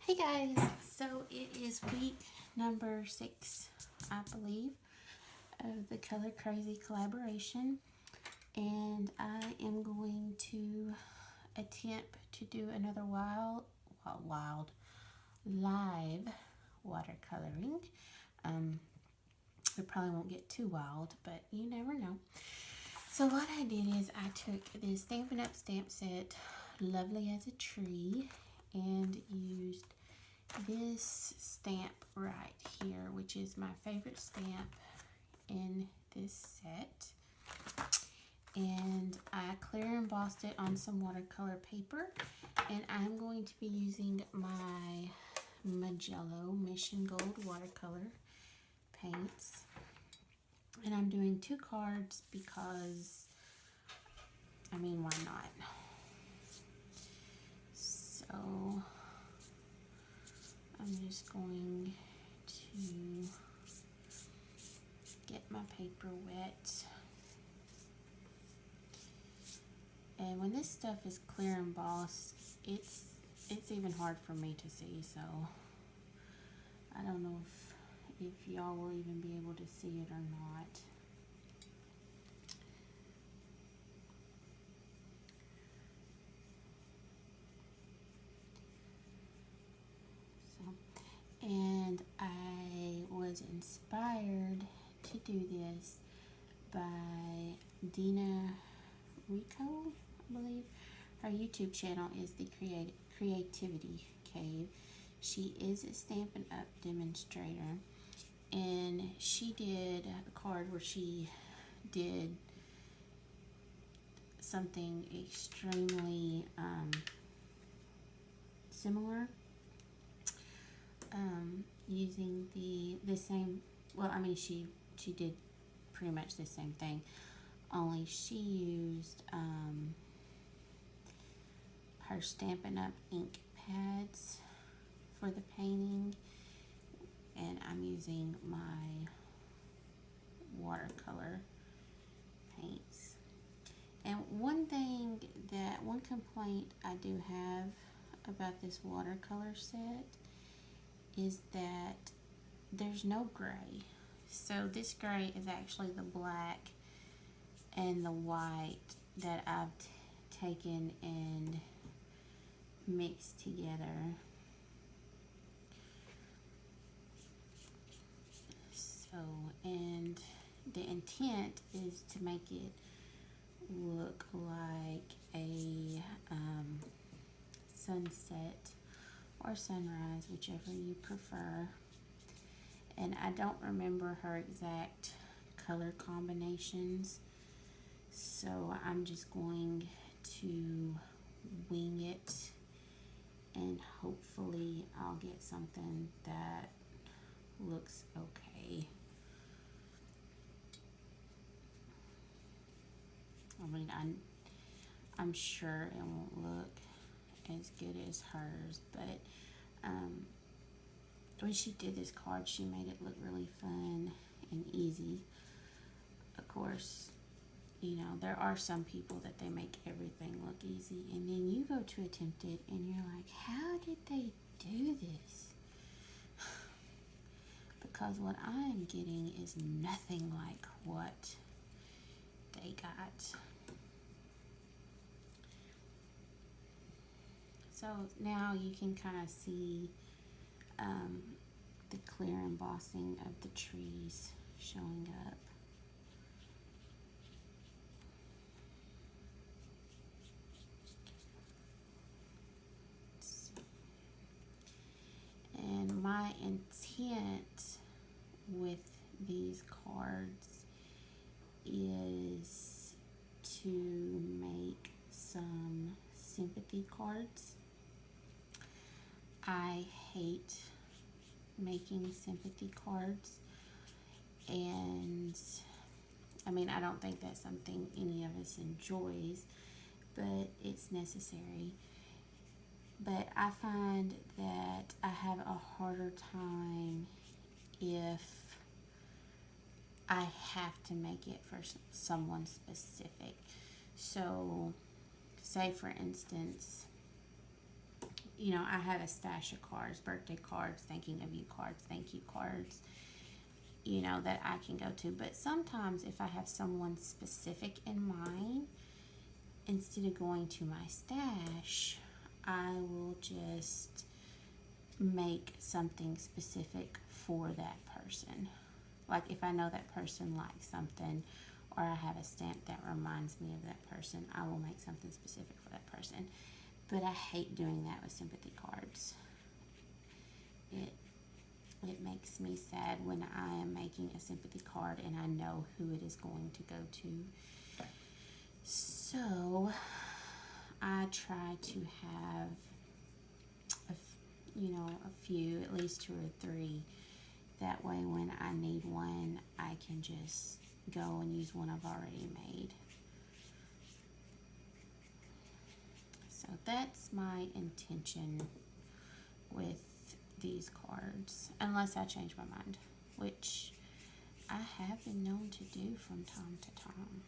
Hey guys, so it is week number 6, I believe, of the Color Crazy collaboration, and I am going to attempt to do another live watercoloring. It probably won't get too wild, but you never know. So what I did is I took this Stampin' Up! Stamp set, Lovely as a Tree, and used this stamp right here, which is my favorite stamp in this set. And I clear embossed it on some watercolor paper, and I'm going to be using my Magello Mission Gold watercolor paints. And I'm doing 2 cards because, I mean, why not? So I'm just going to get my paper wet. And when this stuff is clear embossed, it's even hard for me to see, so I don't know if y'all will even be able to see it or not. And I was inspired to do this by Dina Rico, I believe. Her YouTube channel is the Creativity Cave. She is a Stampin' Up! Demonstrator, and she did a card where she did something extremely similar, using the same, well, I mean, she did pretty much the same thing, only she used her Stampin' Up! Ink pads for the painting, and I'm using my watercolor paints. And one complaint I do have about this watercolor set is that there's no gray. So this gray is actually the black and the white that I've taken and mixed together. So, and the intent is to make it look like a sunset or sunrise, whichever you prefer. And I don't remember her exact color combinations, so I'm just going to wing it, and hopefully I'll get something that looks okay. I mean, I'm sure it won't look as good as hers, but when she did this card, she made it look really fun and easy. Of course, you know, there are some people that they make everything look easy, and then you go to attempt it and you're like, how did they do this? Because what I am getting is nothing like what they got. So now you can kind of see the clear embossing of the trees showing up. And my intent with these cards is to make some sympathy cards. I hate making sympathy cards, and I mean, I don't think that's something any of us enjoys, but it's necessary. But I find that I have a harder time if I have to make it for someone specific. So, say for instance, you know, I have a stash of cards, birthday cards, thinking of you cards, thank you cards, you know, that I can go to. But sometimes if I have someone specific in mind, instead of going to my stash, I will just make something specific for that person. Like if I know that person likes something, or I have a stamp that reminds me of that person, I will make something specific for that person. But I hate doing that with sympathy cards. It makes me sad when I am making a sympathy card and I know who it is going to go to. So I try to have a few, at least 2 or 3. That way when I need one, I can just go and use one I've already made. So that's my intention with these cards, unless I change my mind, which I have been known to do from time to time.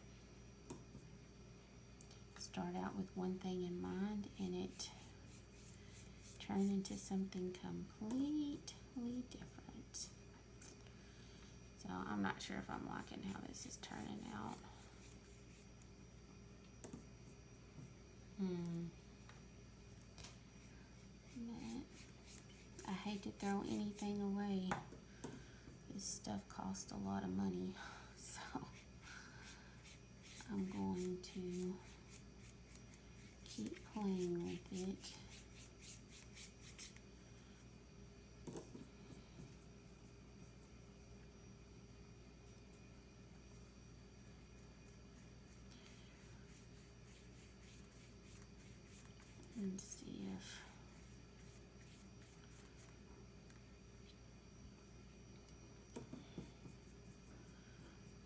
Start out with one thing in mind and it turn into something completely different. So I'm not sure if I'm liking how this is turning out. But I hate to throw anything away. This stuff costs a lot of money, so I'm going to keep playing with it. And see if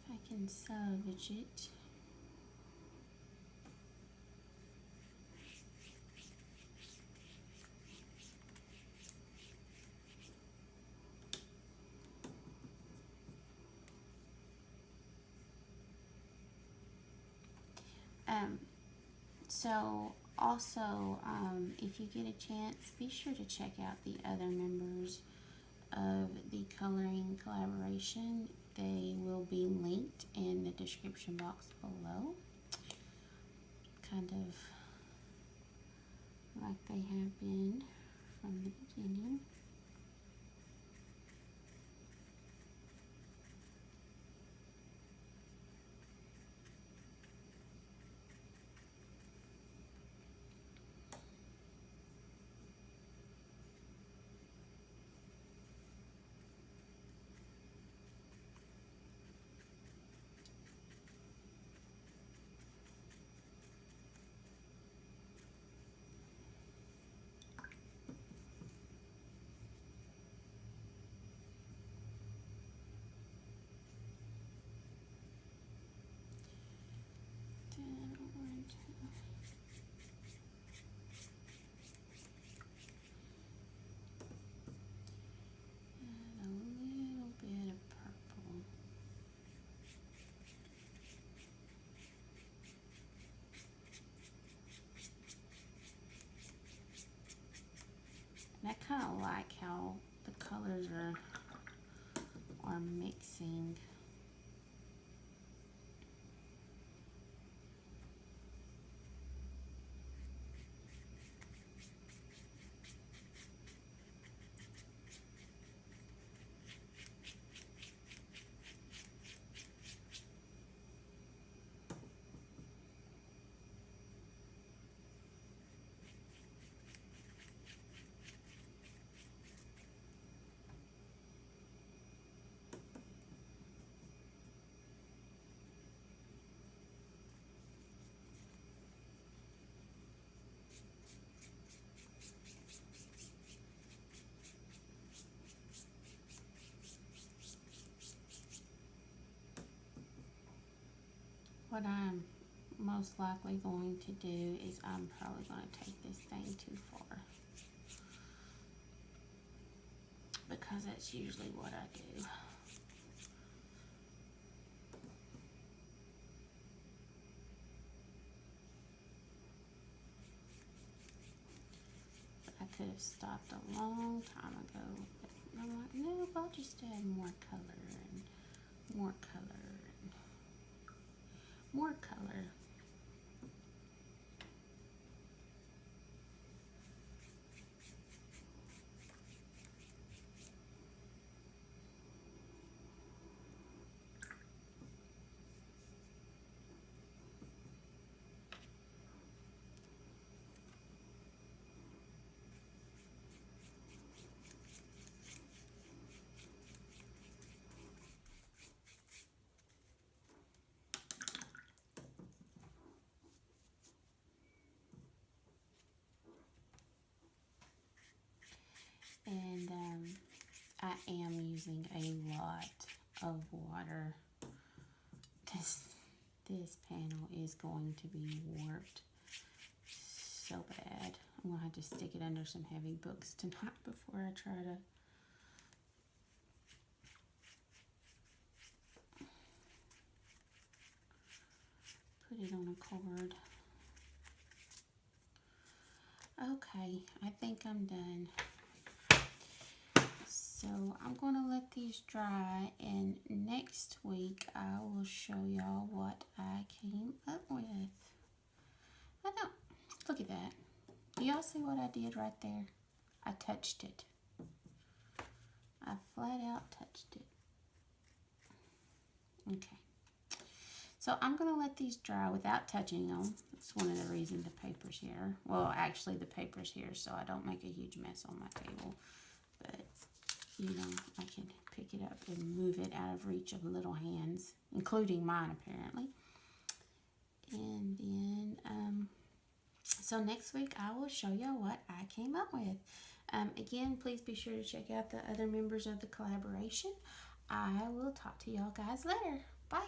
I can salvage it. So also, if you get a chance, be sure to check out the other members of the coloring collaboration. They will be linked in the description box below, kind of like they have been from the beginning. And I kind of like how the colors are mixing. What I'm most likely going to do is I'm probably going to take this thing too far, because that's usually what I do. But I have stopped a long time ago. But I'm like, no, I'll just add more color and more color and more color. And I am using a lot of water. This panel is going to be warped so bad. I'm going to have to stick it under some heavy books tonight before I try to put it on a cord. Okay, I think I'm done. So I'm going to let these dry, and next week I will show y'all what I came up with. I know, look at that. Do y'all see what I did right there? I touched it. I flat out touched it. Okay. So I'm going to let these dry without touching them. That's one of the reasons the paper's here. Well, actually the paper's here so I don't make a huge mess on my table. But, you know, I can pick it up and move it out of reach of little hands, including mine apparently. And then, so next week I will show y'all what I came up with. Again, please be sure to check out the other members of the collaboration. I will talk to y'all guys later. Bye.